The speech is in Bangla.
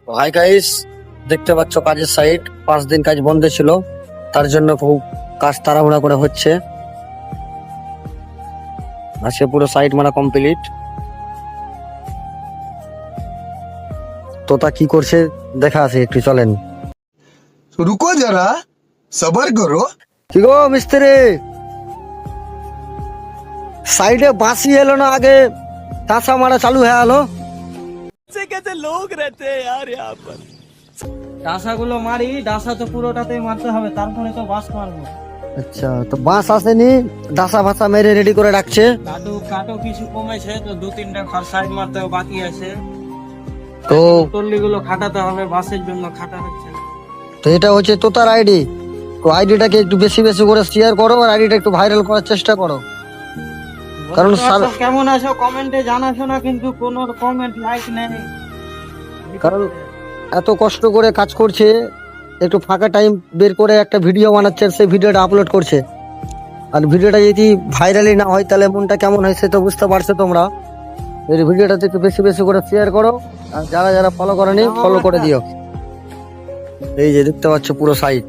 হাই গাইস, দেখতে পাচ্ছ কাজের সাইট 5 দিন কাজ বন্ধ ছিল, তার জন্য খুব কাজ তাড়াহুড়া করে হচ্ছে। আজকে পুরো সাইট মারা কমপ্লিট। তোতা কি করছে দেখা আছে, একটু চলেন। रुको जरा सबर करो। কি গো মিস্ত্রি, সাইডে বাঁশি এলো না, আগে টাসা মারা চালু হয়ে গেলো। ডাসাগুলো মারি, ডাসা তো পুরোটাতে মারতে হবে, তারপরে তো বাস মারবো। আচ্ছা, তো বাঁশ আসেনি, ডাসা ভাসা মেরে রেডি করে রাখছে। কাটো কাটো কিছু কমেছে, তো 2-3টা ঘর সাইড মারতে বাকি আছে। তো টল্লি গুলো খাটাতে হবে, বাসের জন্য খাটা হচ্ছে। তো এটা হচ্ছে তোতার আইডি। তো আইডিটাকে একটু বেশি বেশি করে শেয়ার করো, আর আইডিটা একটু ভাইরাল করার চেষ্টা করো। কারণ বন্ধুরা, কেমন আছো কমেন্টে জানাছো না, কিন্তু কোনো কমেন্ট লাইক নেই। কারণ এত কষ্ট করে কাজ করছে, একটু ফাঁকা টাইম বের করে একটা ভিডিও বানাচ্ছে, আর সেই ভিডিওটা আপলোড করছে। আর ভিডিওটা যদি ভাইরালই না হয়, তাহলে মনটা কেমন হয় সে তো বুঝতে পারছো তোমরা। এই ভিডিওটাতে একটু বেশি বেশি করে শেয়ার করো, আর যারা যারা ফলো করেনি ফলো করে দিও। এই যে দেখতে পাচ্ছ পুরো সাইট।